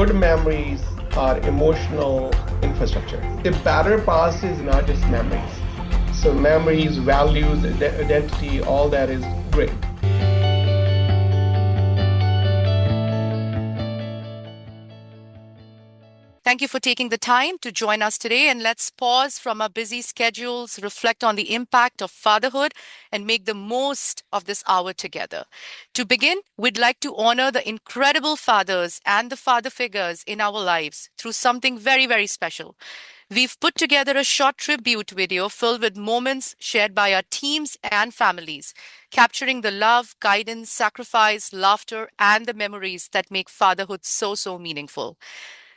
good memories are emotional infrastructure. The better past is not just memories. So memories, values, identity, all that is great. Thank you for taking the time to join us today. And let's pause from our busy schedules, reflect on the impact of fatherhood, and make the most of this hour together. To begin, we'd like to honor the incredible fathers and the father figures in our lives through something very, very special. We've put together a short tribute video filled with moments shared by our teams and families, capturing the love, guidance, sacrifice, laughter, and the memories that make fatherhood so, so meaningful.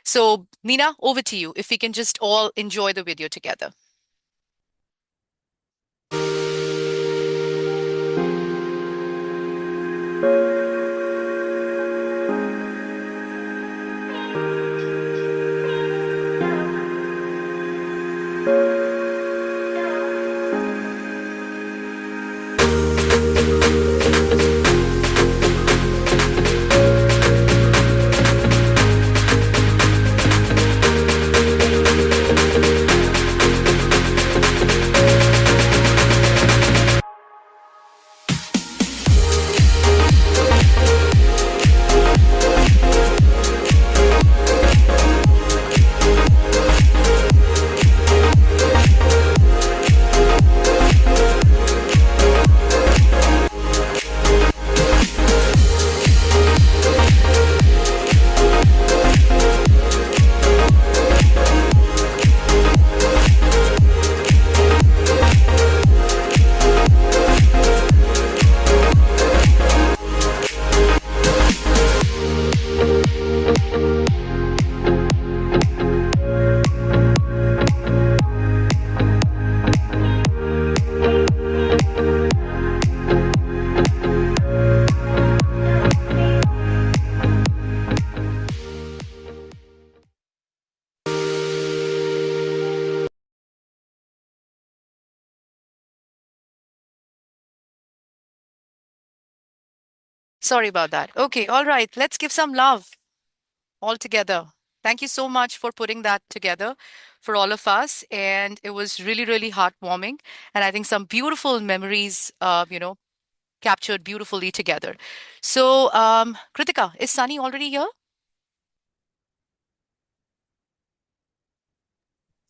So, Nina, over to you. If we can just all enjoy the video together. Sorry about that. Okay, all right. Let's give some love all together. Thank you so much for putting that together for all of us. And it was really, really heartwarming. And I think some beautiful memories, captured beautifully together. So, Kritika, is Sunny already here?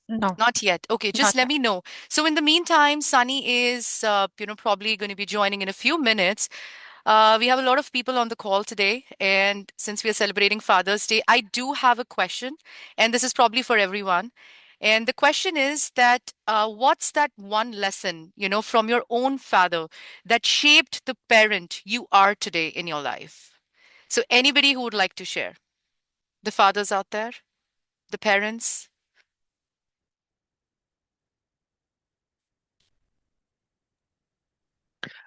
No, Not yet. Okay, just not let yet. me know. So in the meantime, Sunny is, probably going to be joining in a few minutes. We have a lot of people on the call today, and since we are celebrating Father's Day, I do have a question, and this is probably for everyone. And the question is that what's that one lesson, from your own father that shaped the parent you are today in your life? So anybody who would like to share, the fathers out there, the parents.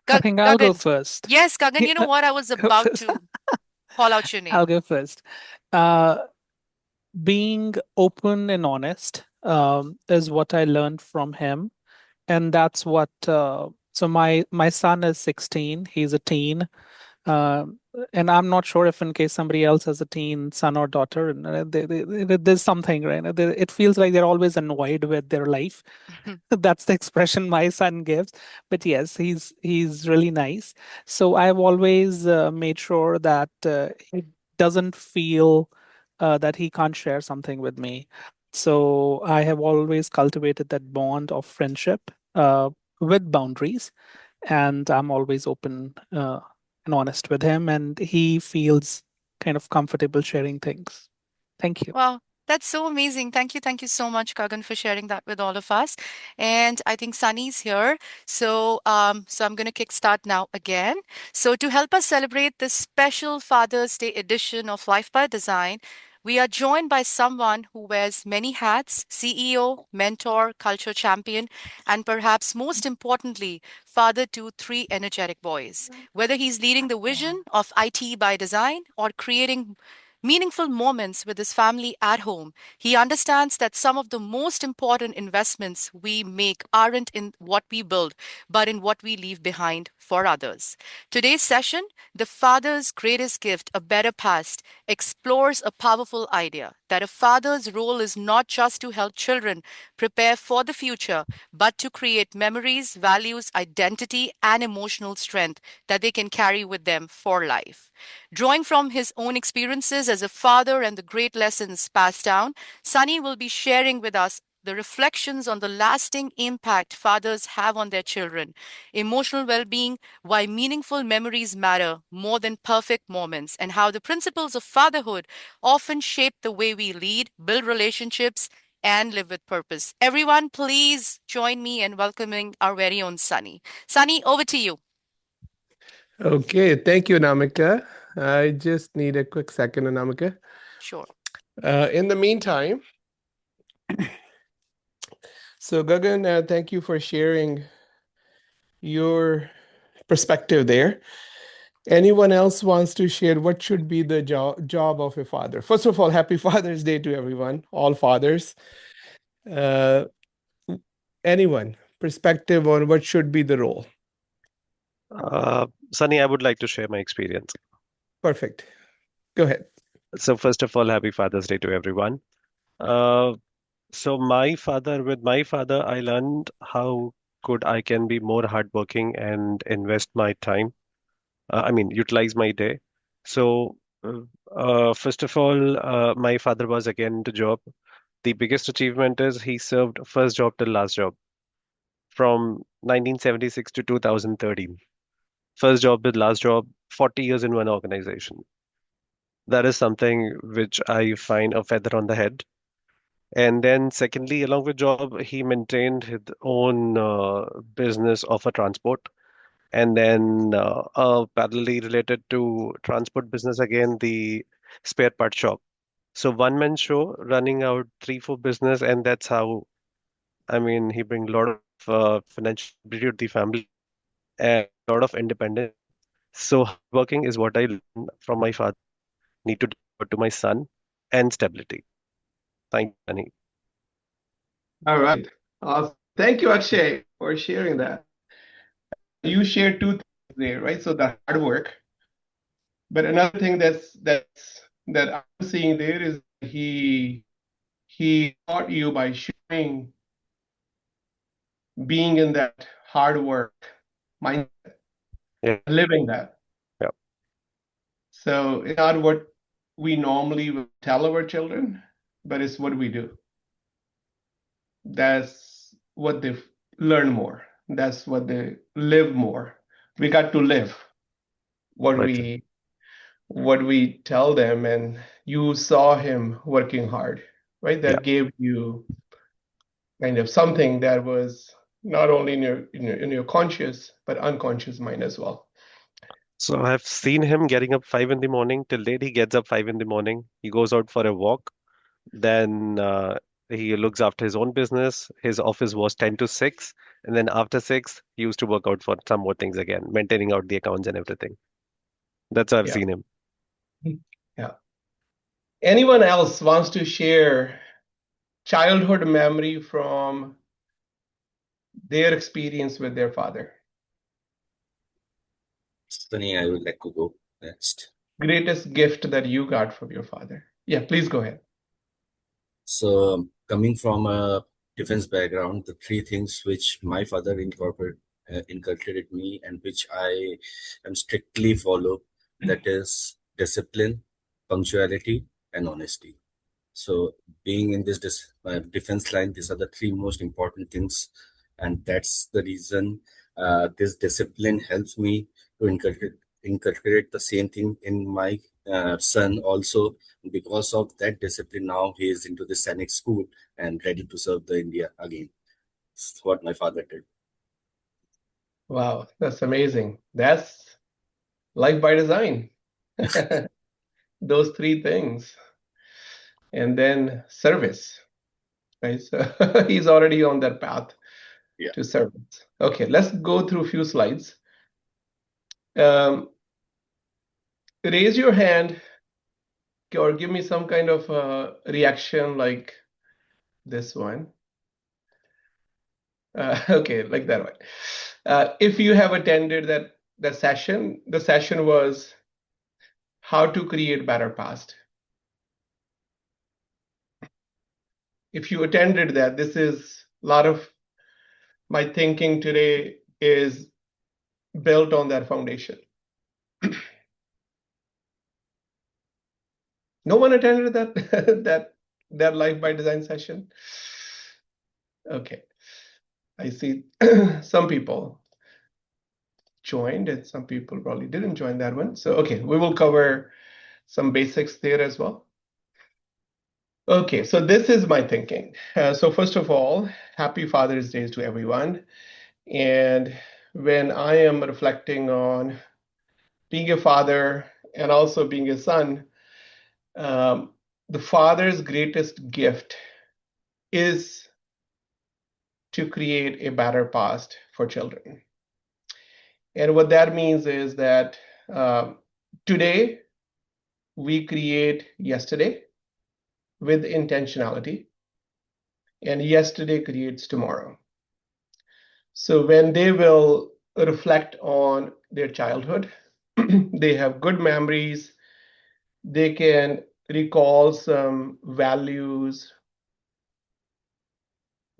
I think I'll go Gagan. first. Yes, Gagan, you know Yeah, what? I was go about first. to call out your I'll name. go first. Uh, Being open and honest is what I learned from him, and that's what. So my son is 16. He's a teen. Um, and I'm not sure if in case somebody else has a teen son or daughter, and there's something, right? It feels like they're always annoyed with their life. That's the expression my son gives. But yes, he's really nice. So I've always made sure that he doesn't feel that he can't share something with me. So I have always cultivated that bond of friendship with boundaries, and I'm always open and honest with him, and he feels kind of comfortable sharing things. Thank you. Wow, that's so amazing. Thank you so much, Kagan, for sharing that with all of us. And I think Sunny's here. So I'm gonna kickstart now again. So to help us celebrate this special Father's Day edition of Life by Design, we are joined by someone who wears many hats: CEO, mentor, culture champion, and perhaps most importantly, father to three energetic boys. Whether he's leading the vision of IT by design or creating meaningful moments with his family at home, he understands that some of the most important investments we make aren't in what we build, but in what we leave behind for others. Today's session, The Father's Greatest Gift, A Better Past, explores a powerful idea that a father's role is not just to help children prepare for the future, but to create memories, values, identity, and emotional strength that they can carry with them for life. Drawing from his own experiences as a father and the great lessons passed down, Sunny will be sharing with us the reflections on the lasting impact fathers have on their children, emotional well being, why meaningful memories matter more than perfect moments, and how the principles of fatherhood often shape the way we lead, build relationships, and live with purpose. Everyone, please join me in welcoming our very own Sunny. Sunny, over to you. Okay, thank you, Anamika. I just need a quick second, Anamika. Sure. In the meantime, so Gagan, thank you for sharing your perspective there. Anyone else wants to share what should be the job of a father? First of all, happy Father's Day to everyone, all fathers. Uh, Anyone, perspective on what should be the role? Sunny, I would like to share my experience. Perfect. Go ahead. So, first of all, happy Father's Day to everyone. Uh, with my father, I learned how good I can be more hardworking and invest my time. Utilize my day. So, first of all, my father was again into job. The biggest achievement is he served first job till last job from 1976 to 2013. First job with last job, 40 years in one organization. That is something which I find a feather on the head. And then, secondly, along with job, he maintained his own business of a transport. And then, parallelly related to transport business, again, the spare part shop. So, one man show running out three, four business, and that's how, he brings a lot of financial stability to the family and a lot of independence. So, working is what I learned from my father, need to deliver to my son, and stability. Thank you, Annie. All right. Thank you, Akshay, for sharing that. You shared two things there, right? So the hard work, but another thing that I'm seeing there is he taught you by showing being in that hard work mindset, Yeah, living that. yeah. So it's not what we normally would tell our children, but it's what we do. That's what they learn more. That's what they live more. We got to live what Right. we tell them, and you saw him working hard, right? Yeah. That gave you kind of something that was not only in your conscious but unconscious mind as well. So I've seen him getting up 5 in the morning. Till date, he gets up 5 in the morning. He goes out for a walk. Then he looks after his own business. His office was 10 to 6. And then after 6, he used to work out for some more things again, maintaining out the accounts and everything. That's how I've Yeah. seen him. Yeah. Anyone else wants to share childhood memory from their experience with their father? Sunny, I would like to go next. Greatest gift that you got from your father. Yeah, please go ahead. So, coming from a defense background, the three things which my father inculcated me and which I am strictly follow, that is discipline, punctuality, and honesty. So, being in this defense line, these are the three most important things, and that's the reason this discipline helps me to inculcate the same thing in my son also. Because of that discipline, now he is into the Sainik school and ready to serve the India again. That's what my father did. Wow, that's amazing. That's life by design. Those three things. And then service, right? So he's already on that path Yeah. to service. Okay, let's go through a few slides. Um, Raise your hand or give me some kind of reaction like this one. Okay, like that one. If you have attended that session, the session was how to create better past. If you attended that, this is a lot of my thinking today is built on that foundation. No one attended that that Life by Design session. Okay, I see some people joined and some people probably didn't join that one. So okay, we will cover some basics there as well. Okay, so this is my thinking. So first of all, happy Father's Day to everyone. And when I am reflecting on being a father and also being a son, um, the father's greatest gift is to create a better past for children. And what that means is that today we create yesterday with intentionality, and yesterday creates tomorrow. So when they will reflect on their childhood, they have good memories, they can recall some values,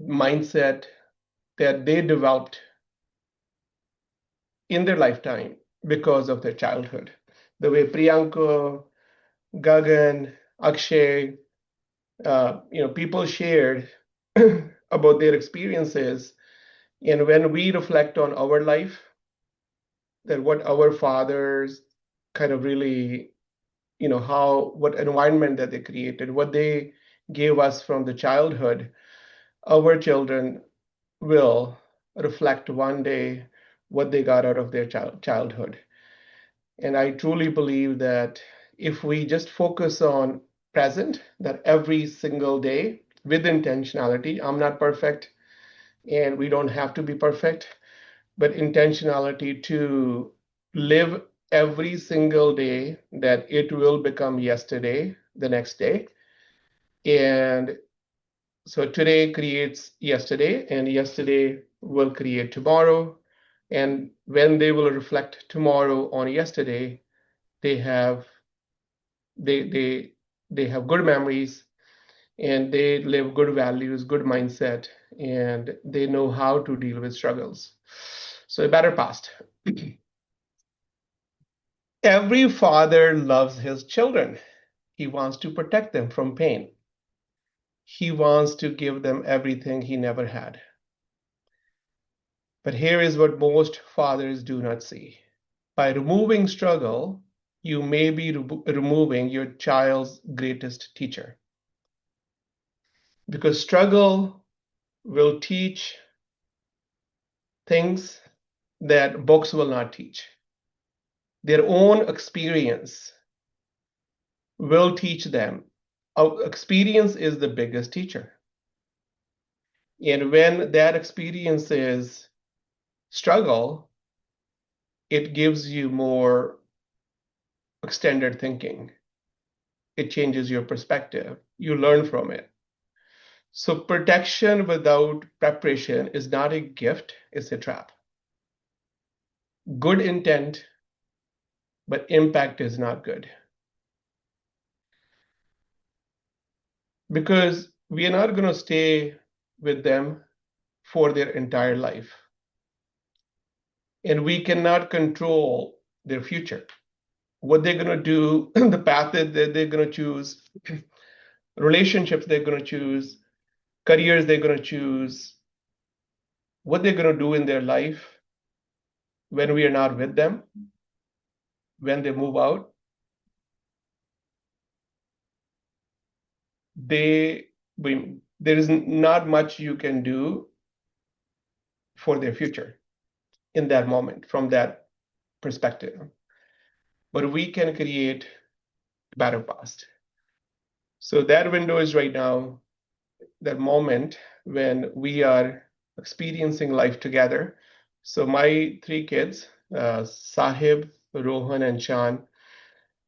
mindset that they developed in their lifetime because of their childhood. The way Priyanka, Gagan, Akshay, people shared about their experiences. And when we reflect on our life, that what our fathers kind of really, what environment that they created, what they gave us from the childhood, our children will reflect one day what they got out of their childhood. And I truly believe that if we just focus on present, that every single day with intentionality, I'm not perfect and we don't have to be perfect, but intentionality to live every single day that it will become yesterday the next day. And so today creates yesterday, and yesterday will create tomorrow. And when they will reflect tomorrow on yesterday, they have they have good memories and they live good values, good mindset, and they know how to deal with struggles. So a better past. Every father loves his children. He wants to protect them from pain. He wants to give them everything he never had. But here is what most fathers do not see. By removing struggle, you may be removing your child's greatest teacher. Because struggle will teach things that books will not teach. Their own experience will teach them. Our experience is the biggest teacher. And when that experience is struggle, it gives you more extended thinking. It changes your perspective. You learn from it. So protection without preparation is not a gift, it's a trap. Good intent, but impact is not good. Because we are not going to stay with them for their entire life. And we cannot control their future. What they're going to do, the path that they're going to choose, relationships they're going to choose, careers they're going to choose, what they're going to do in their life when we are not with them, when they move out, there is not much you can do for their future in that moment from that perspective. But we can create a better past. So that window is right now, that moment when we are experiencing life together. So my three kids, Sahib, Rohan, and Shan,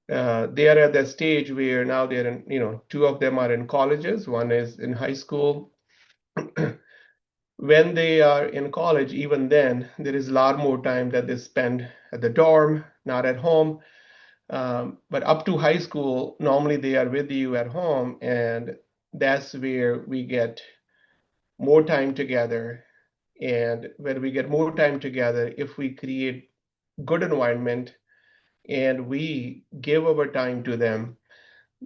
They are at that stage where now they're in, two of them are in colleges, one is in high school. When they are in college, even then, there is a lot more time that they spend at the dorm, not at home. But up to high school, normally they are with you at home, and that's where we get more time together. And when we get more time together, if we create good environment and we give our time to them,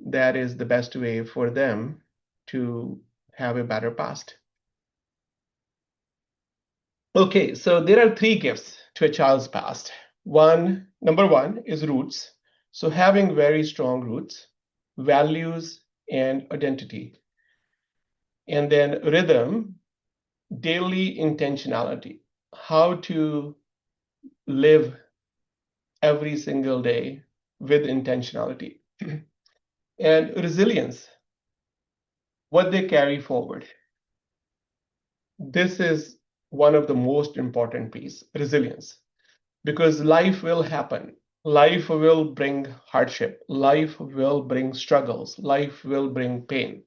that is the best way for them to have a better past. Okay, so there are three gifts to a child's past. Number one is roots. So having very strong roots, values, and identity. And then rhythm, daily intentionality, how to live every single day with intentionality. And resilience, what they carry forward. This is one of the most important piece, resilience, because life will happen. Life will bring hardship. Life will bring struggles. Life will bring pain.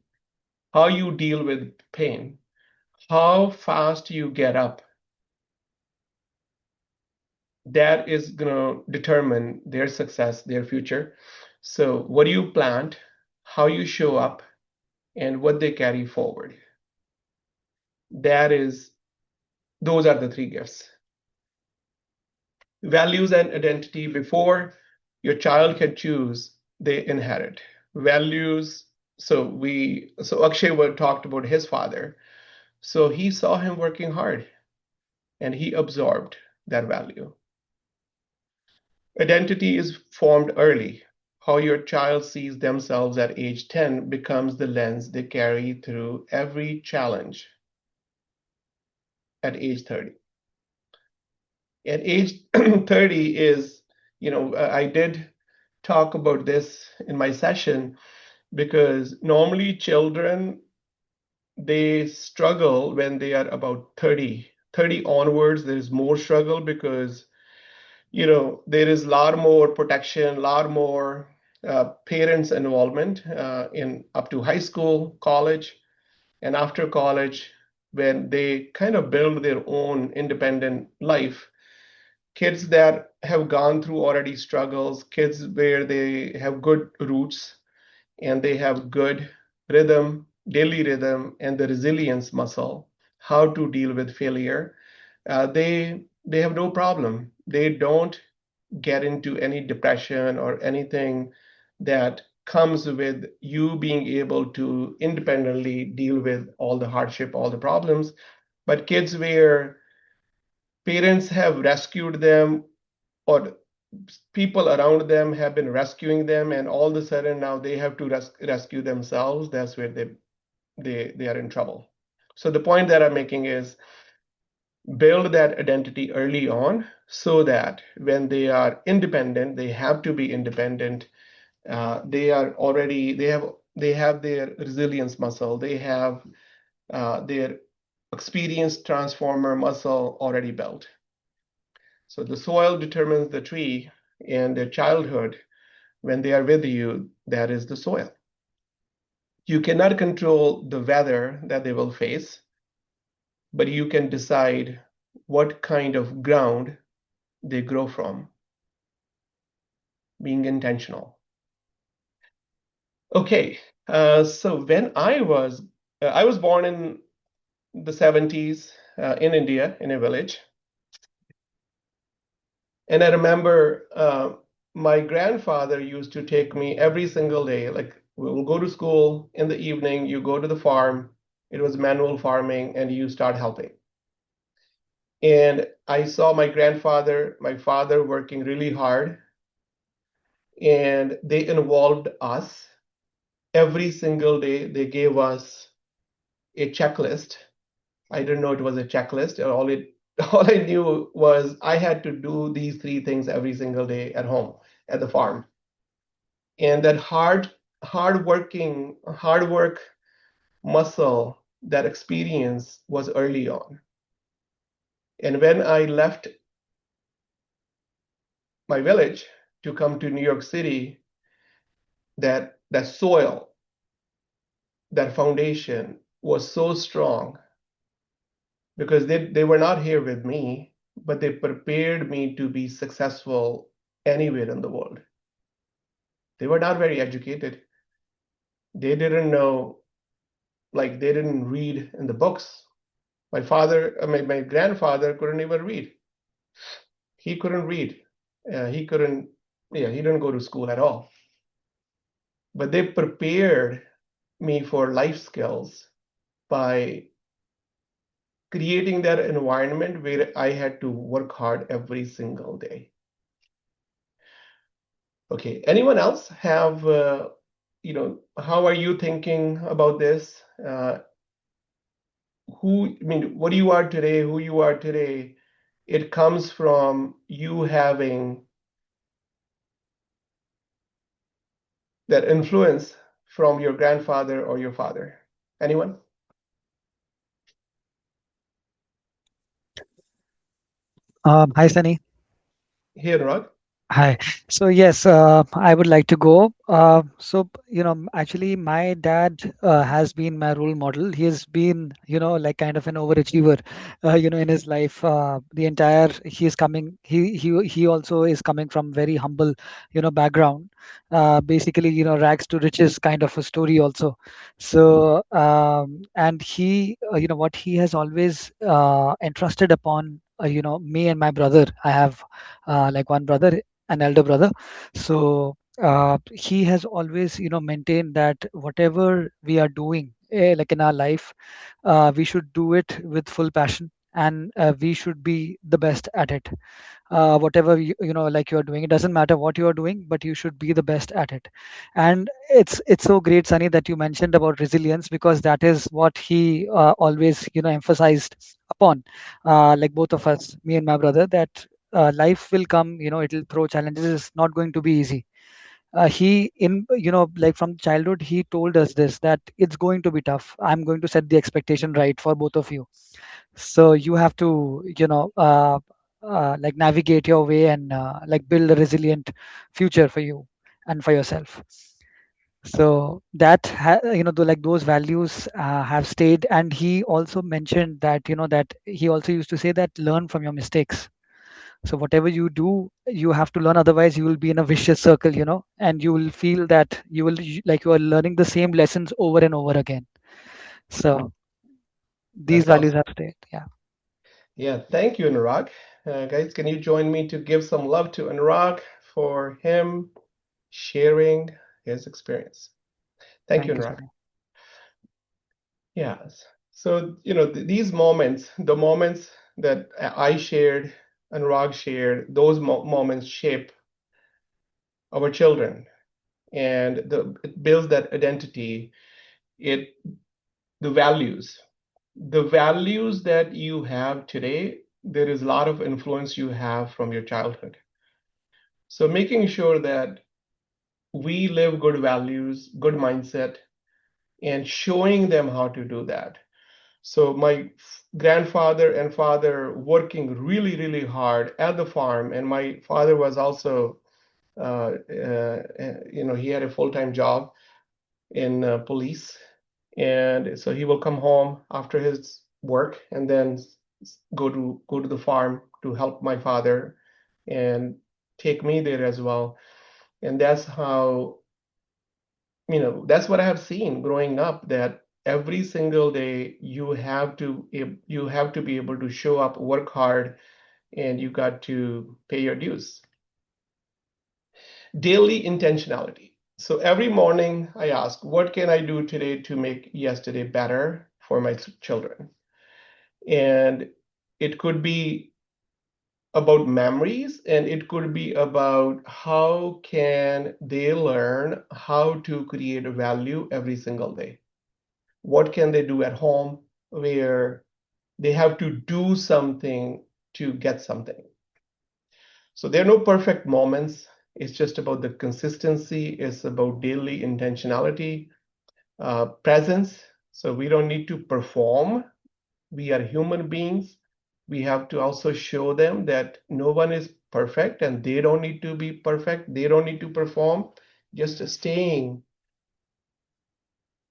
How you deal with pain, how fast you get up, that is going to determine their success, their future. So, what do you plant, how you show up, and what they carry forward. Those are the three gifts. Values and identity, before your child can choose, they inherit. Values, so Akshay talked about his father. So he saw him working hard and he absorbed that value. Identity is formed early. How your child sees themselves at age 10 becomes the lens they carry through every challenge at age 30. At age 30 I did talk about this in my session, because normally children, they struggle when they are about 30. 30 onwards, there is more struggle because there is a lot more protection, a lot more parents' involvement in up to high school, college, and after college, when they kind of build their own independent life. Kids that have gone through already struggles, kids where they have good roots and they have good rhythm, daily rhythm, and the resilience muscle, how to deal with failure. They have no problem. They don't get into any depression or anything that comes with you being able to independently deal with all the hardship, all the problems. But kids where parents have rescued them, or people around them have been rescuing them, and all of a sudden now they have to rescue themselves, that's where they are in trouble. So the point that I'm making is build that identity early on, so that when they are independent, they have to be independent. They have their resilience muscle. They have their experience transformer muscle already built. So the soil determines the tree, and their childhood, when they are with you, that is the soil. You cannot control the weather that they will face, but you can decide what kind of ground they grow from, being intentional. Okay, so when I was born in the 70s in India, in a village. And I remember my grandfather used to take me every single day. Like, we'll go to school in the evening, you go to the farm. It was manual farming, and you start helping. And I saw my father working really hard, and they involved us every single day. They gave us a checklist. I didn't know it was a checklist. All I knew was I had to do these three things every single day at home, at the farm. And that hard work muscle, that experience was early on. And when I left my village to come to New York City, that soil, that foundation was so strong because they were not here with me, but they prepared me to be successful anywhere in the world. They were not very educated. They didn't know, like they didn't read in the books. My grandfather couldn't even read. He couldn't read. He couldn't, yeah, he didn't go to school at all. But they prepared me for life skills by creating that environment where I had to work hard every single day. Okay, anyone else have, how are you thinking about this? What you are today, who you are today, it comes from you having that influence from your grandfather or your father. Anyone? Hi, Sunny. Here, Rod. Hi. So yes, I would like to go. Actually, my dad has been my role model. He has been, like kind of an overachiever, in his life. The entire he is coming. He also is coming from very humble, background. Basically, rags to riches kind of a story also. So, and he, what he has always entrusted upon, me and my brother. I have like one brother, an elder brother. So he has always, maintained that whatever we are doing, like in our life, we should do it with full passion, and we should be the best at it. Whatever like you are doing, it doesn't matter what you are doing, but you should be the best at it. And it's so great, Sunny, that you mentioned about resilience, because that is what he always, emphasized upon, like both of us, me and my brother, that life will come, it'll throw challenges. It's not going to be easy. He in like from childhood he told us this, that it's going to be tough. I'm going to set the expectation right for both of you, so you have to like navigate your way, and like build a resilient future for you and for yourself. So that like those values have stayed. And he also mentioned that, that he also used to say that learn from your mistakes. So whatever you do, you have to learn, otherwise you will be in a vicious circle, and you will feel that like you are learning the same lessons over and over again. So these That's values awesome. have stayed. Yeah. Yeah, thank you, Anurag. Guys, can you join me to give some love to Anurag for him sharing his experience? Thank you, Thank you, Anurag. Sunny. Yes. So, these moments, the moments that I shared, Anurag shared, those moments shape our children, and it builds that identity. It the values, the values that you have today. There is a lot of influence you have from your childhood. So making sure that we live good values, good mindset, and showing them how to do that. So my grandfather and father working really, really hard at the farm, and my father was also, he had a full-time job in police, and so he will come home after his work and then go to the farm to help my father and take me there as well. And that's how, that's what I have seen growing up, that every single day you have to be able to show up, work hard, and you got to pay your dues. Daily intentionality. So every morning I ask, what can I do today to make yesterday better for my children? And it could be about memories, and it could be about how can they learn how to create a value every single day. What can they do at home where they have to do something to get something? So there are no perfect moments. It's just about the consistency. It's about daily intentionality, presence. So we don't need to perform. We are human beings. We have to also show them that no one is perfect and they don't need to be perfect. They don't need to perform. just staying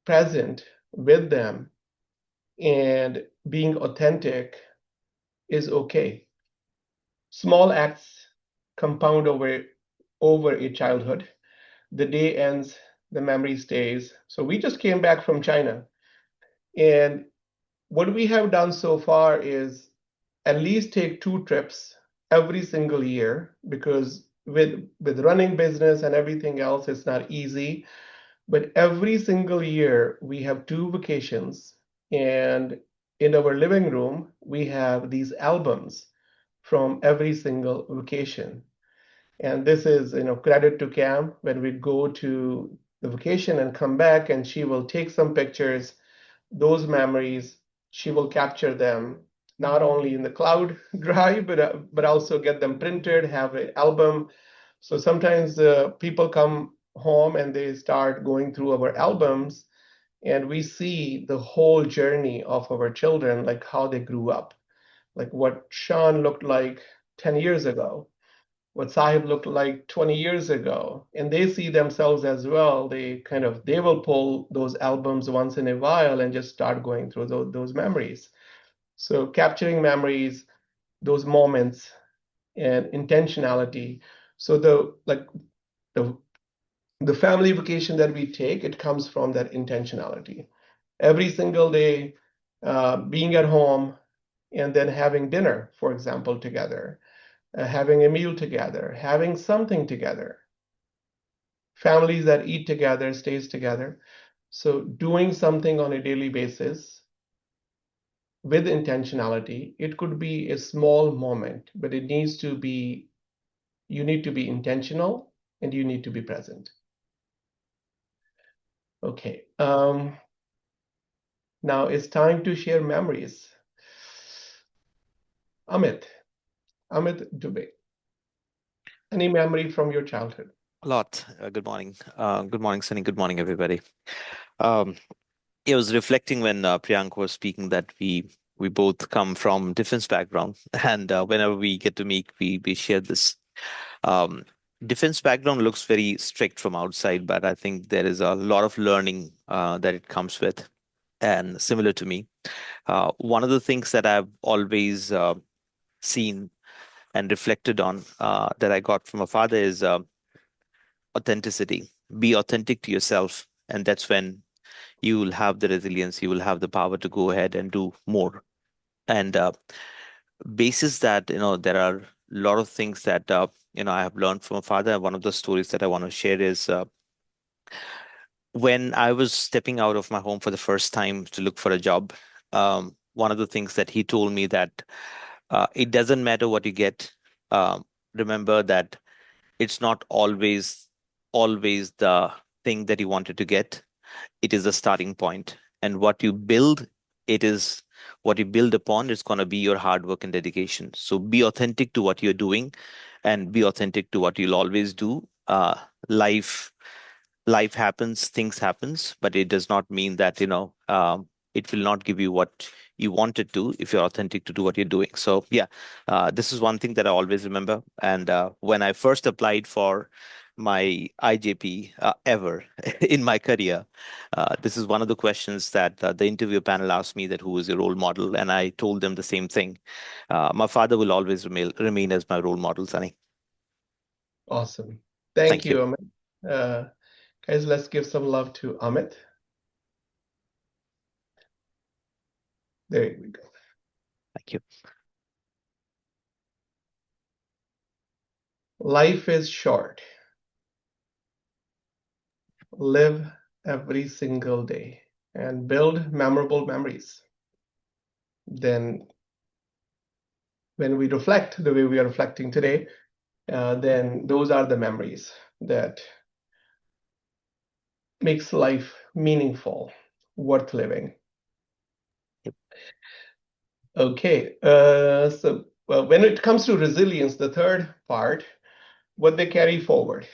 present with them and being authentic is okay. Small acts compound over a childhood. The day ends, the memory stays. So we just came back from China, and what we have done so far is at least take 2 trips every single year, because with running business and everything else, it's not easy. But every single year we have 2 vacations, and in our living room we have these albums from every single vacation. And this is, credit to Cam. When we go to the vacation and come back, and she will take some pictures, those memories, she will capture them not only in the cloud drive, but also get them printed, have an album. So sometimes people come home and they start going through our albums, and we see the whole journey of our children, like how they grew up, like what Sean looked like 10 years ago, what Sahib looked like 20 years ago, and they see themselves as well. They will pull those albums once in a while and just start going through those memories. So capturing memories, those moments, and intentionality. So the the family vacation that we take, it comes from that intentionality. Every single day, being at home and then having dinner, for example, together, having a meal together, having something together. Families that eat together stays together. So doing something on a daily basis with intentionality, it could be a small moment, but you need to be intentional and you need to be present. Okay. Now it's time to share memories. Amit, Amit Dubey, any memory from your childhood? A lot. Good morning. Good morning, Sunny. Good morning, everybody. Um, I was reflecting when Priyank was speaking that we both come from defense background, and whenever we get to meet, we share this. Um, Defense background looks very strict from outside, but I think there is a lot of learning that it comes with. And similar to me, one of the things that I've always seen and reflected on that I got from a father is authenticity. Be authentic to yourself, and that's when you will have the resilience, you will have the power to go ahead and do more. And basis that, there are a lot of things that I have learned from a father. One of the stories that I want to share is when I was stepping out of my home for the first time to look for a job. One of the things that he told me that it doesn't matter what you get. Remember that it's not always the thing that you wanted to get. It is a starting point, and what you build, it is what you build upon is going to be your hard work and dedication. So be authentic to what you're doing, and be authentic to what you'll always do. Life happens, things happens, but it does not mean that it will not give you what you wanted to if you're authentic to do what you're doing. So yeah, this is one thing that I always remember. And when I first applied for my IJP ever in my career, this is one of the questions that the interview panel asked me, that who is your role model, and I told them the same thing. My father will always remain as my role model, Sunny. Awesome. Thank Thank you. you, Amit. Guys, let's give some love to Amit. There we go. Thank you. Life is short. Live every single day and build memorable memories. Then, when we reflect the way we are reflecting today, then those are the memories that makes life meaningful, worth living. Yep. Okay, so when it comes to resilience, the third part, what they carry forward.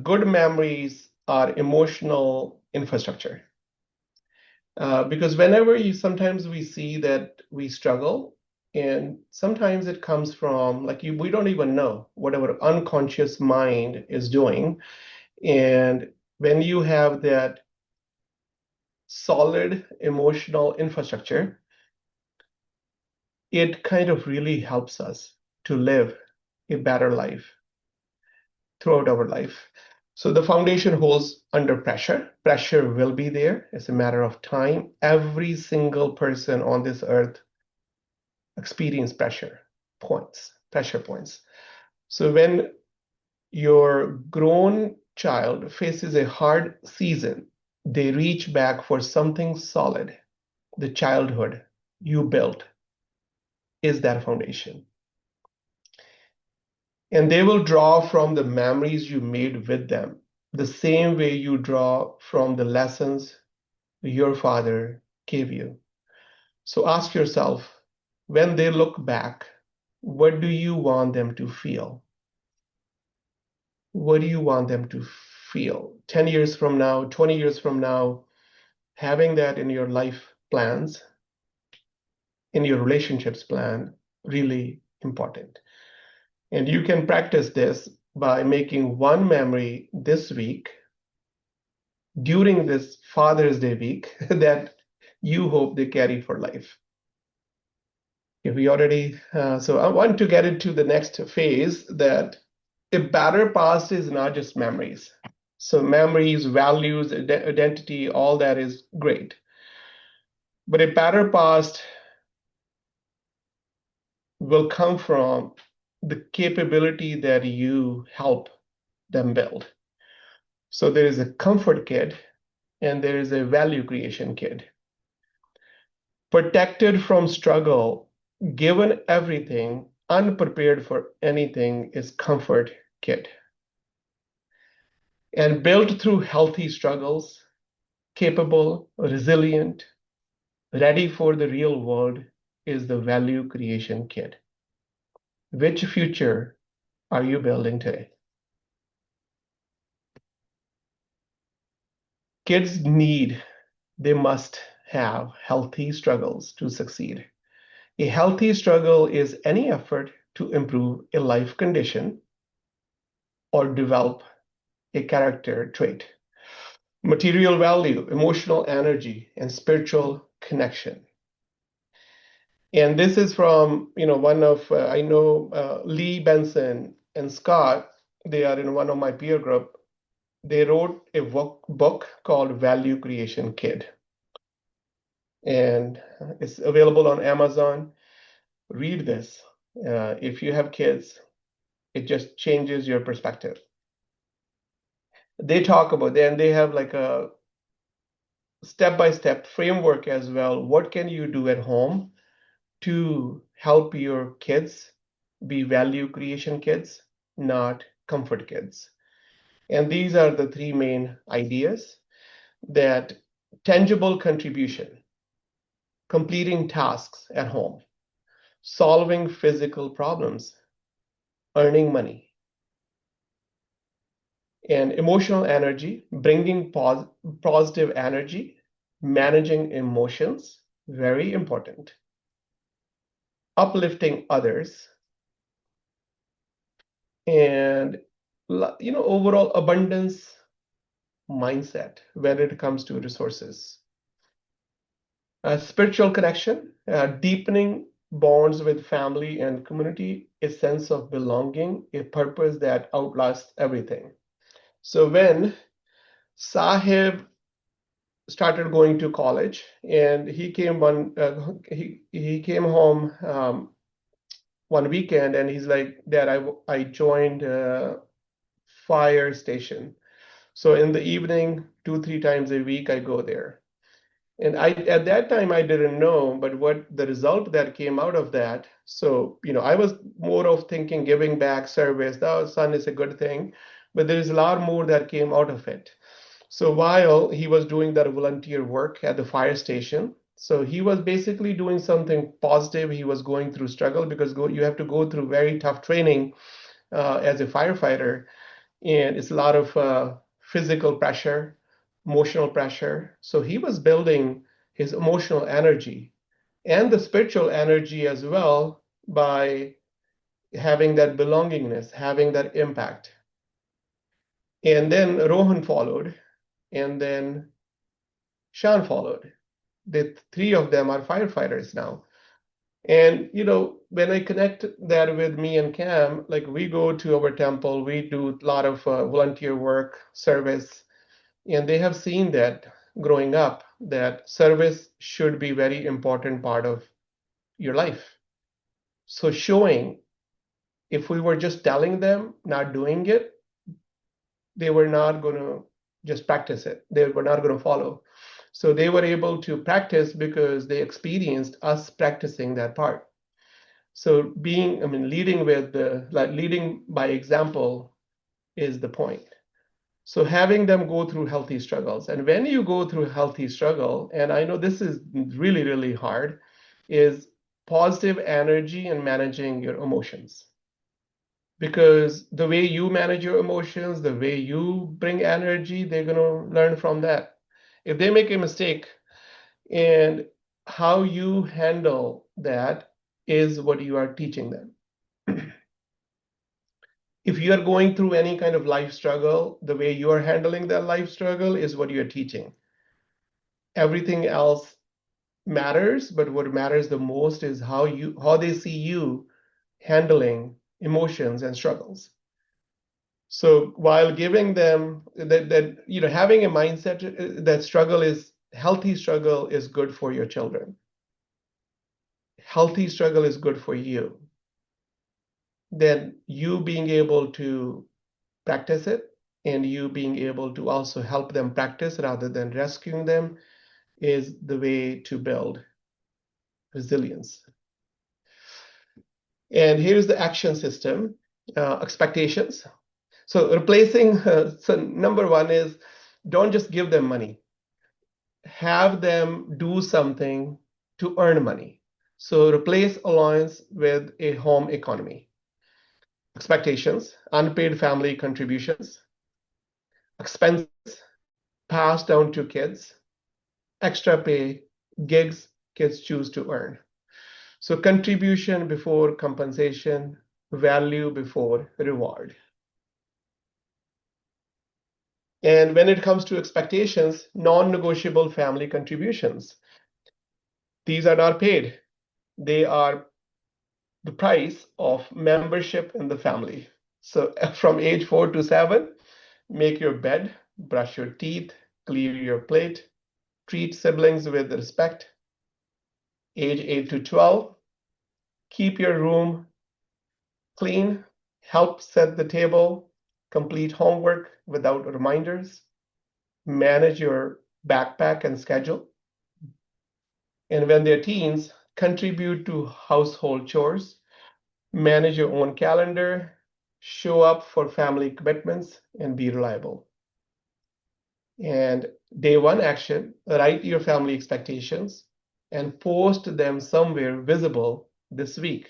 Good memories are emotional infrastructure. Because sometimes we see that we struggle, and sometimes it comes from we don't even know what our unconscious mind is doing. And when you have that solid emotional infrastructure, it kind of really helps us to live a better life throughout our life. So the foundation holds under pressure. Pressure will be there. It's a matter of time. Every single person on this earth experience pressure points. So when your grown child faces a hard season, they reach back for something solid. The childhood you built is that foundation. And they will draw from the memories you made with them, the same way you draw from the lessons your father gave you. So ask yourself, when they look back, what do you want them to feel? What do you want them to feel 10 years from now, 20 years from now? Having that in your life plans, in your relationships plan, really important. And you can practice this by making one memory this week during this Father's Day week that you hope they carry for life. If we already, so I want to get into the next phase that a better past is not just memories. So memories, values, identity, all that is great. But a better past will come from the capability that you help them build. So there is a comfort kid and there is a value creation kid. Protected from struggle, given everything, unprepared for anything is comfort kid. And built through healthy struggles, capable, resilient, ready for the real world is the value creation kid. Which future are you building today? Kids they must have healthy struggles to succeed. A healthy struggle is any effort to improve a life condition or develop a character trait. Material value, emotional energy, and spiritual connection. And this is from, one of, I know Lee Benson and Scott, they are in one of my peer group. They wrote a book called Value Creation Kid. And it's available on Amazon. Read this. If you have kids, it just changes your perspective. They talk about, and they have like a step-by-step framework as well. What can you do at home to help your kids be value creation kids, not comfort kids? And these are the three main ideas: that tangible contribution, completing tasks at home, solving physical problems, earning money, and emotional energy, bringing positive energy, managing emotions, very important, uplifting others, and overall abundance mindset when it comes to resources. Spiritual connection, deepening bonds with family and community, a sense of belonging, a purpose that outlasts everything. So when Sahib started going to college, and he came home one weekend, and he's like, Dad, I joined fire station. So in the evening, 2-3 times a week, I go there. And at that time I didn't know, but what the result that came out of that. So I was more of thinking giving back service. Oh, son, is a good thing, but there is a lot more that came out of it. So while he was doing that volunteer work at the fire station, so he was basically doing something positive. He was going through struggle because you have to go through very tough training as a firefighter, and it's a lot of physical pressure, emotional pressure. So he was building his emotional energy and the spiritual energy as well by having that belongingness, having that impact. And then Rohan followed, and then Sean followed. The three of them are firefighters now. And when I connect that with me and Cam, like we go to our temple, we do a lot of volunteer work, service, and they have seen that growing up, that service should be very important part of your life. So showing, if we were just telling them, not doing it, they were not going to just practice it. They were not going to follow. So they were able to practice because they experienced us practicing that part. So leading leading by example is the point. So having them go through healthy struggles. And when you go through healthy struggle, and I know this is really, really hard, is positive energy and managing your emotions. Because the way you manage your emotions, the way you bring energy, they're going to learn from that. If they make a mistake, and how you handle that is what you are teaching them. If you are going through any kind of life struggle, the way you are handling that life struggle is what you're teaching. Everything else matters, but what matters the most is how they see you handling emotions and struggles. So while giving them that having a mindset that healthy struggle is good for your children. Healthy struggle is good for you. Then you being able to practice it and you being able to also help them practice rather than rescuing them is the way to build resilience. And here's the action system, expectations. So replacing, so number one is don't just give them money. Have them do something to earn money. So replace allowance with a home economy. Expectations, unpaid family contributions, expenses passed down to kids, extra pay, gigs kids choose to earn. So contribution before compensation, value before reward. And when it comes to expectations, non-negotiable family contributions. These are not paid. They are the price of membership in the family. So from age 4 to 7, make your bed, brush your teeth, clear your plate, treat siblings with respect. Age 8 to 12, keep your room clean, help set the table, complete homework without reminders, manage your backpack and schedule. And when they're teens, contribute to household chores, manage your own calendar, show up for family commitments, and be reliable. And day one action, write your family expectations and post them somewhere visible this week.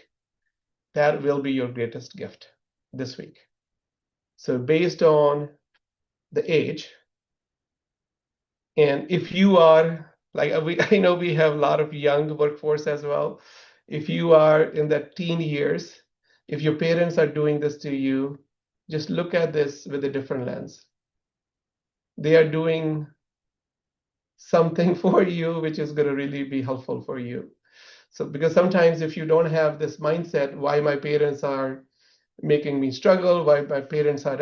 That will be your greatest gift this week. So based on the age, and if you are like I know we have a lot of young workforce as well. If you are in the teen years, if your parents are doing this to you, just look at this with a different lens. They are doing something for you, which is going to really be helpful for you. So because sometimes if you don't have this mindset, why my parents are making me struggle, why my parents are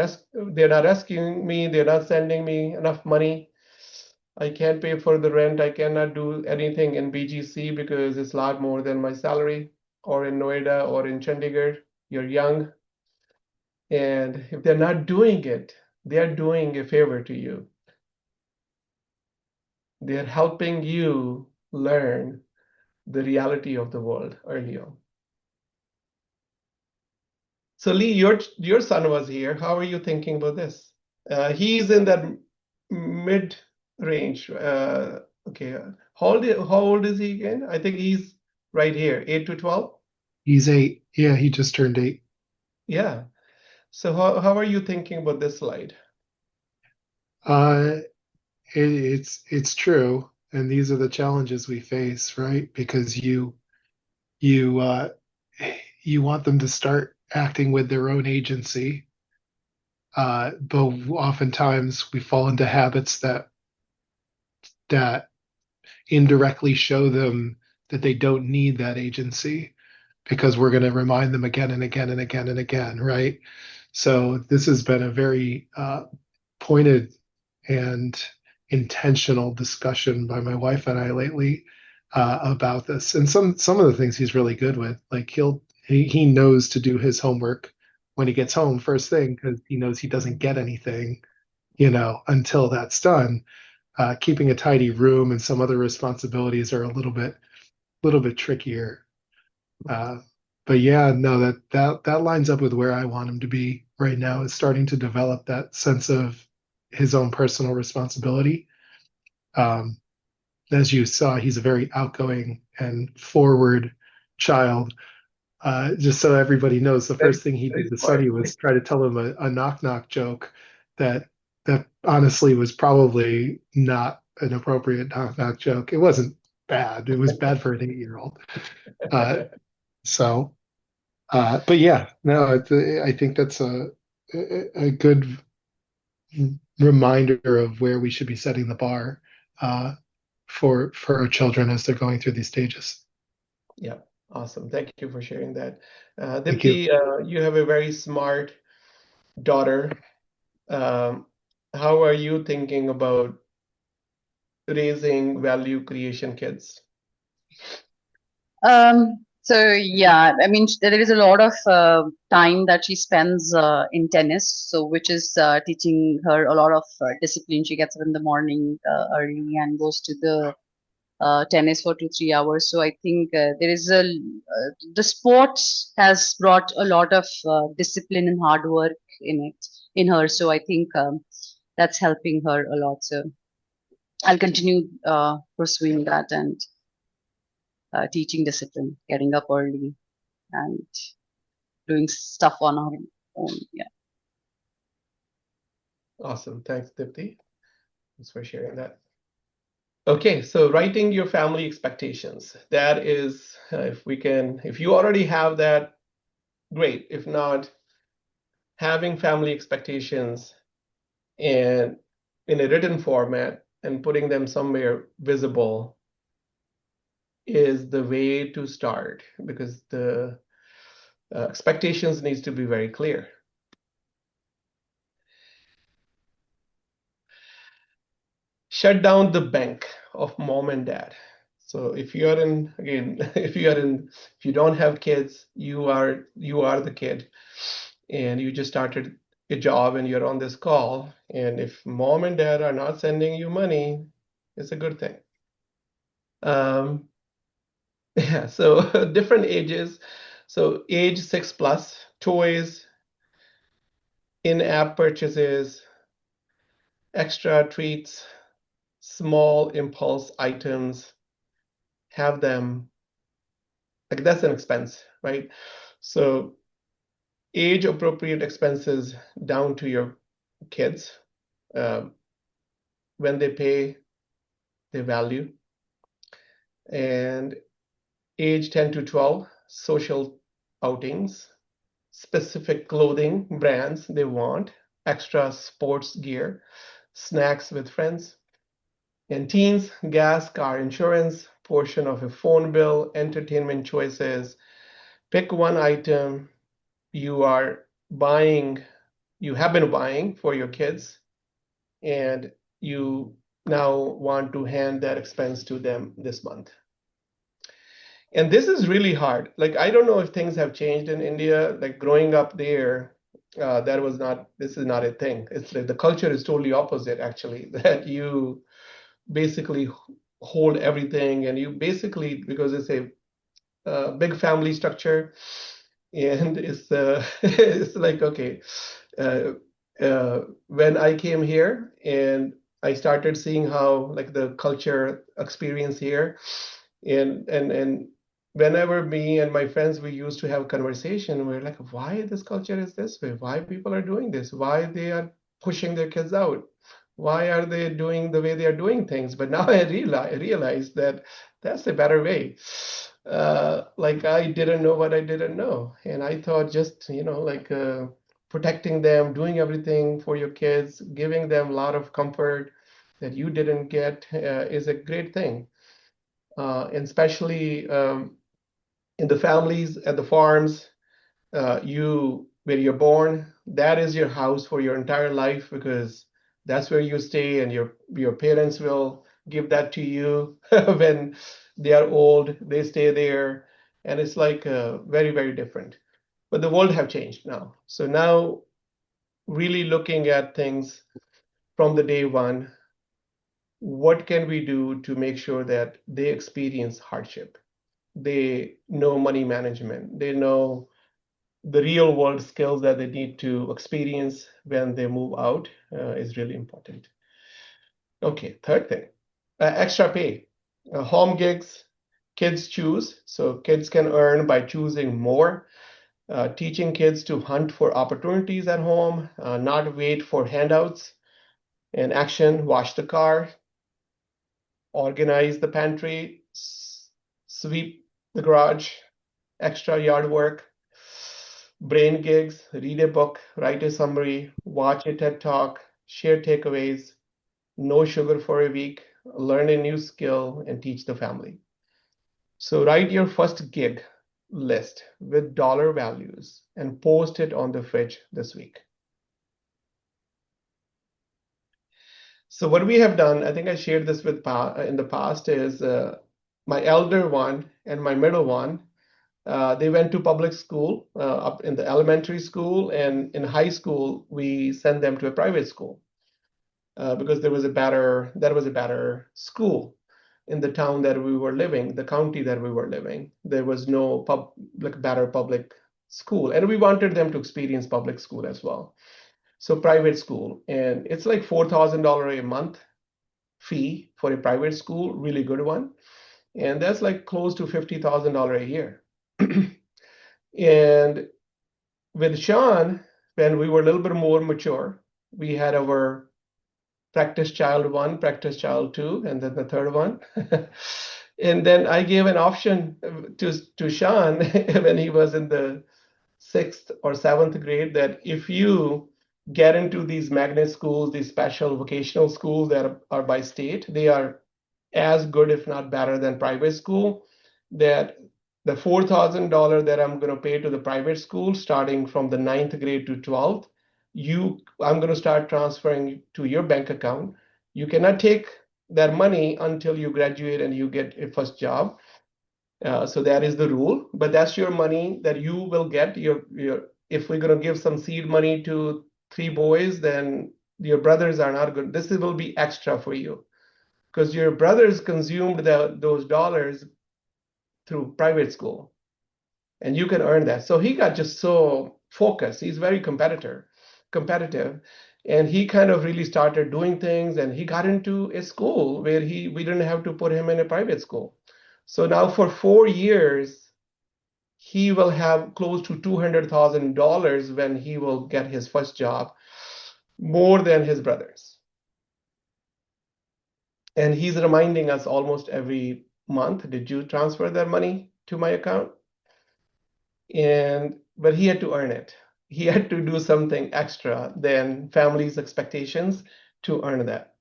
they're not rescuing me, they're not sending me enough money, I can't pay for the rent, I cannot do anything in BGC because it's a lot more than my salary, or in Noida or in Chandigarh. You're young, and if they're not doing it, they are doing a favor to you. They're helping you learn the reality of the world early on. So Lee, your son was here. How are you thinking about this? He's in that mid range. Okay, how old is he again? I think he's right here, 8 to 12. He's 8. Yeah, he just turned 8. Yeah. So how are you thinking about this slide? Uh, it's true, and these are the challenges we face, right? Because you you want them to start acting with their own agency, but oftentimes we fall into habits that indirectly show them that they don't need that agency because we're going to remind them again and again and again and again, right? So this has been a very pointed and intentional discussion by my wife and I lately about this. And some of the things he's really good with, like he knows to do his homework when he gets home first thing because he knows he doesn't get anything, until that's done. Keeping a tidy room and some other responsibilities are a little bit trickier. Uh, but yeah, no, that lines up with where I want him to be right now, is starting to develop that sense of his own personal responsibility. Um, as you saw, he's a very outgoing and forward child. Just so everybody knows, the first thing he did to Sonny was try to tell him a knock knock joke that honestly was probably not an appropriate knock knock joke. It wasn't bad. It was bad for an 8-year-old. So but yeah, no, I think that's a good reminder of where we should be setting the bar uh, for our children as they're going through these stages. Yeah, awesome. Thank you for sharing that. Thank you. Dipti, you have a very smart daughter. Um, how are you thinking about raising value creation kids? So yeah, I mean, there is a lot of time that she spends in tennis, so which is teaching her a lot of discipline. She gets up in the morning early and goes to the tennis for 2-3 hours. So I think there is the sport has brought a lot of discipline and hard work in her. So I think that's helping her a lot. So I'll continue pursuing that and teaching discipline, getting up early and doing stuff on our own. Yeah. Awesome. Thanks, Dipti. Thanks for sharing that. Okay, so writing your family expectations. That is, if you already have that, great. If not, having family expectations and in a written format and putting them somewhere visible is the way to start, because the expectations needs to be very clear. Shut down the bank of mom and dad. So if you are in, again, if you don't have kids, you are the kid, and you just started a job and you're on this call, and if mom and dad are not sending you money, it's a good thing. Yeah, so different ages. So age 6+, toys, in-app purchases, extra treats, small impulse items, have them, like that's an expense, right? So age appropriate expenses down to your kids. When they pay, they value. And age 10 to 12, social outings, specific clothing brands they want, extra sports gear, snacks with friends. And teens, gas, car insurance, portion of a phone bill, entertainment choices. Pick one item you are buying, you have been buying for your kids, and you now want to hand that expense to them this month. And this is really hard. Like, I don't know if things have changed in India. Like growing up there, this is not a thing. It's like the culture is totally opposite, actually, that you basically hold everything, and you basically, because it's a big family structure, and it's like, okay, uh, when I came here and I started seeing how like the culture experience here, and whenever me and my friends, we used to have conversation, we're like, why this culture is this way? Why people are doing this? Why they are pushing their kids out? Why are they doing the way they are doing things? But now I realize that that's a better way. Like I didn't know what I didn't know, and I thought just like protecting them, doing everything for your kids, giving them a lot of comfort that you didn't get is a great thing. And especially in the families at the farms, where you're born, that is your house for your entire life because that's where you stay, and your parents will give that to you when they are old. They stay there, and it's like very, very different. But the world have changed now. So now, really looking at things from the day one, what can we do to make sure that they experience hardship? They know money management. They know the real world skills that they need to experience when they move out is really important. Okay, third thing, extra pay. Home gigs, kids choose. So kids can earn by choosing more. Teaching kids to hunt for opportunities at home, not wait for handouts. And action, wash the car, organize the pantry, sweep the garage, extra yard work, brain gigs, read a book, write a summary, watch a TED Talk, share takeaways, no sugar for a week, learn a new skill, and teach the family. So write your first gig list with dollar values and post it on the fridge this week. So what we have done, I think I shared this with in the past, is my elder one and my middle one, they went to public school up in the elementary school, and in high school we sent them to a private school because there was a better school in the town that we were living, the county that we were living. There was no better public school, and we wanted them to experience public school as well. So private school, and it's like $4,000 a month fee for a private school, really good one, and that's like close to $50,000 a year. And with Sean, when we were a little bit more mature, we had our practice child one, practice child two, and then the third one. And then I gave an option to Sean when he was in the sixth or seventh grade that if you get into these magnet schools, these special vocational schools that are by state, they are as good, if not better, than private school. That the $4,000 that I'm going to pay to the private school, starting from the ninth grade to 12th, I'm going to start transferring to your bank account. You cannot take that money until you graduate and you get a first job. So that is the rule, but that's your money that you will get. If we're going to give some seed money to three boys, then your brothers are not good. This will be extra for you because your brothers consumed those dollars through private school, and you can earn that. So he got just so focused. He's very competitive, and he kind of really started doing things, and he got into a school where we didn't have to put him in a private school. So now for 4 years, he will have close to $200,000 when he will get his first job, more than his brothers. And he's reminding us almost every month, did you transfer that money to my account? But he had to earn it. He had to do something extra than family's expectations to earn that.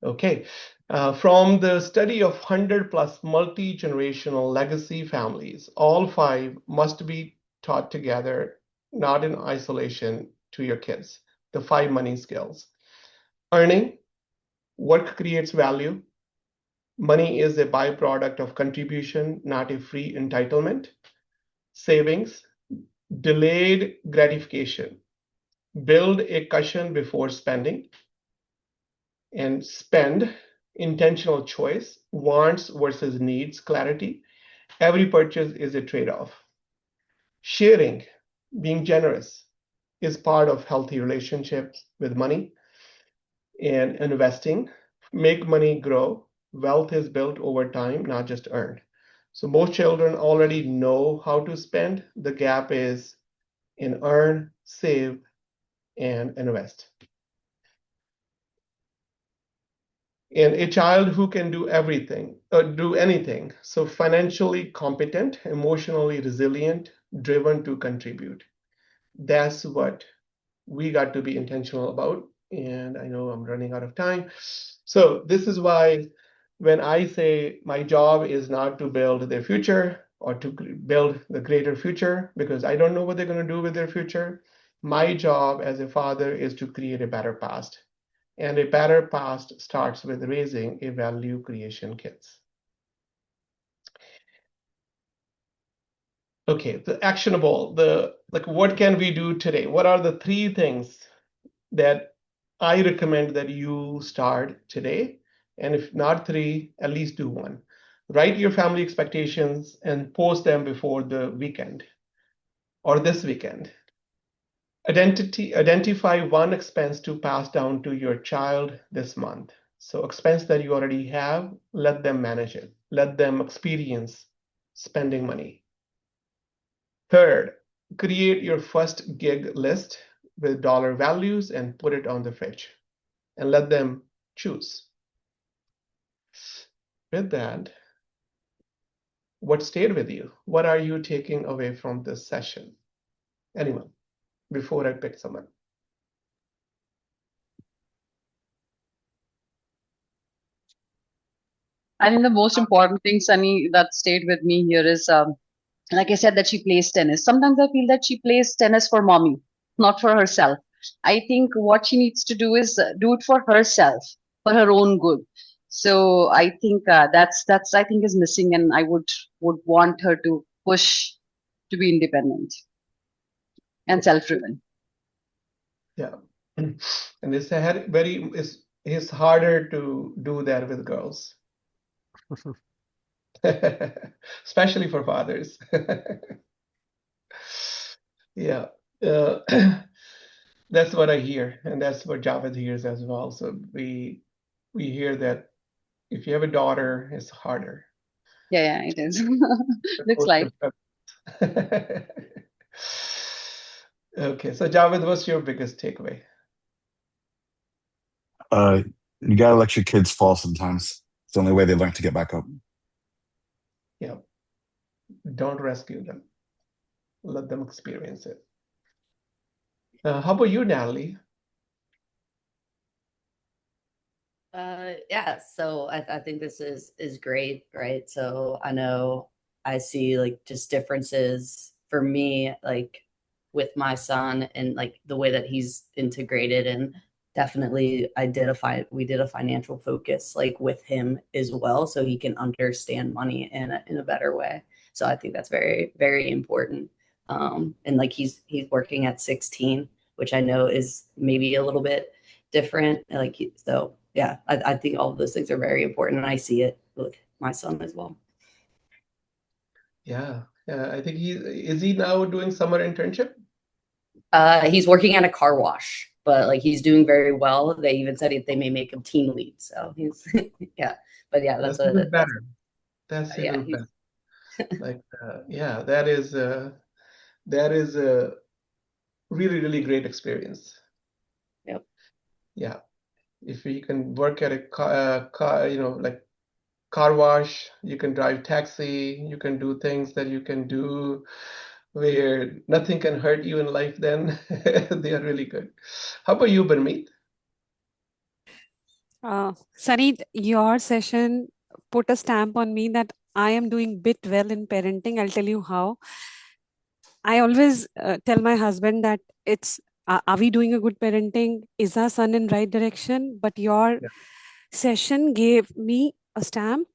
Okay. From the study of 100 plus multi-generational legacy families, all five must be taught together, not in isolation, to your kids. The five money skills. Earning, work creates value. Money is a byproduct of contribution, not a free entitlement. Savings, delayed gratification. Build a cushion before spending. And spend, intentional choice, wants versus needs, clarity. Every purchase is a trade-off. Sharing, being generous, is part of healthy relationships with money. And investing, make money grow. Wealth is built over time, not just earned. So most children already know how to spend. The gap is in earn, save, and invest. And a child who can do everything, do anything, so financially competent, emotionally resilient, driven to contribute. That's what we got to be intentional about. And I know I'm running out of time. So this is why when I say my job is not to build their future or to build the greater future, because I don't know what they're going to do with their future. My job as a father is to create a better past. And a better past starts with raising a value creation kids. Okay, the actionable, what can we do today? What are the 3 things that I recommend that you start today? And if not 3, at least do 1. Write your family expectations and post them before the weekend or this weekend. Identify 1 expense to pass down to your child this month. So expense that you already have, let them manage it. Let them experience spending money. Third, create your first gig list with dollar values and put it on the fridge and let them choose. With that, what stayed with you? What are you taking away from this session? Anyone, before I pick someone? I think the most important thing, Sunny, that stayed with me here is, like I said, that she plays tennis. Sometimes I feel that she plays tennis for mommy, not for herself. I think what she needs to do is do it for herself, for her own good. So I think that's I think is missing, and I would want her to push to be independent and self-driven. Yeah. And it's harder to do that with girls. Especially for fathers. Yeah. Uh, that's what I hear, and that's what Javed hears as well. So we hear that if you have a daughter, it's harder. Yeah, it is. Looks like. Okay, so Javed, what's your biggest takeaway? You gotta let your kids fall sometimes. It's the only way they learn to get back up. Yeah. Don't rescue them. Let them experience it. How about you, Natalie? Yeah, so I think this is great, right? So I know I see like just differences for me, like with my son and like the way that he's integrated, and definitely we did a financial focus like with him as well, so he can understand money in a better way. So I think that's very, very important. And like he's working at 16, which I know is maybe a little bit different. So yeah, I think all of those things are very important, and I see it with my son as well. Yeah, I think is he now doing summer internship? He's working at a car wash, but like he's doing very well. They even said they may make him team lead. So he's yeah, but yeah, that's even better. That's yeah, even better. Like yeah, that is a really, really great experience. Yep. Yeah, if you can work at a car, like car wash, you can drive taxi, you can do things that you can do where nothing can hurt you in life, then they are really good. How about you, Burmeet? Sunny, your session put a stamp on me that I am doing bit well in parenting. I'll tell you how. I always tell my husband that are we doing a good parenting? Is our son in right direction? But your session gave me a stamp.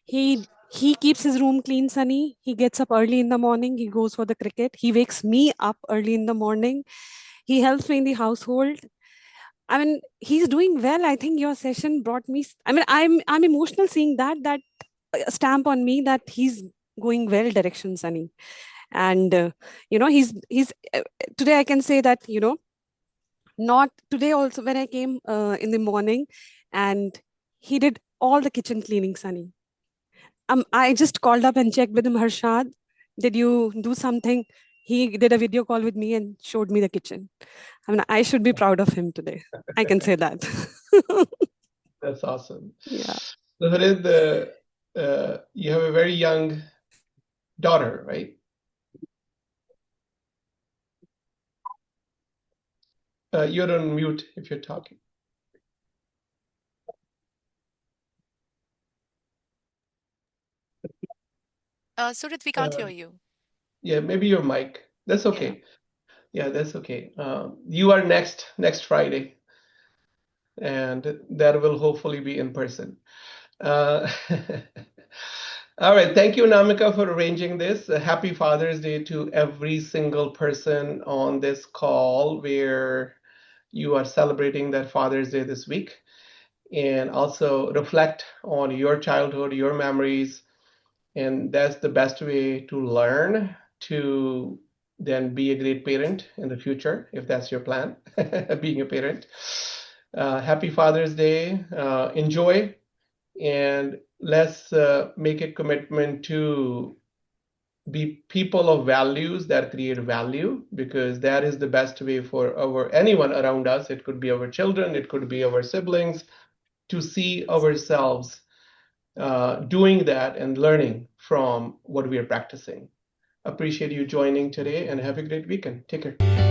He keeps his room clean, Sunny. He gets up early in the morning. He goes for the cricket. He wakes me up early in the morning. He helps me in the household. I mean, he's doing well. I think your session brought me. I mean, I'm emotional seeing that stamp on me that he's going well direction, Sunny. And he's today I can say that not today also when I came in the morning, and he did all the kitchen cleaning, Sunny. I just called up and checked with him, Harshad, did you do something? He did a video call with me and showed me the kitchen. I mean, I should be proud of him today. I can say that. That's awesome. Yeah. So you have a very young daughter, right? You're on mute if you're talking. Surit, we can't hear you. Yeah, maybe your mic. That's Yeah. okay. Yeah, that's okay. You are next Friday, and that will hopefully be in person. Uh, all right. Thank you, Namika, for arranging this. Happy Father's Day to every single person on this call where you are celebrating that Father's Day this week. And also reflect on your childhood, your memories. And that's the best way to learn to then be a great parent in the future, if that's your plan, being a parent. Happy Father's Day. Enjoy, and let's make a commitment to be people of values that create value, because that is the best way for anyone around us. It could be our children, it could be our siblings, to see ourselves doing that and learning from what we are practicing. Appreciate you joining today, and have a great weekend. Take care.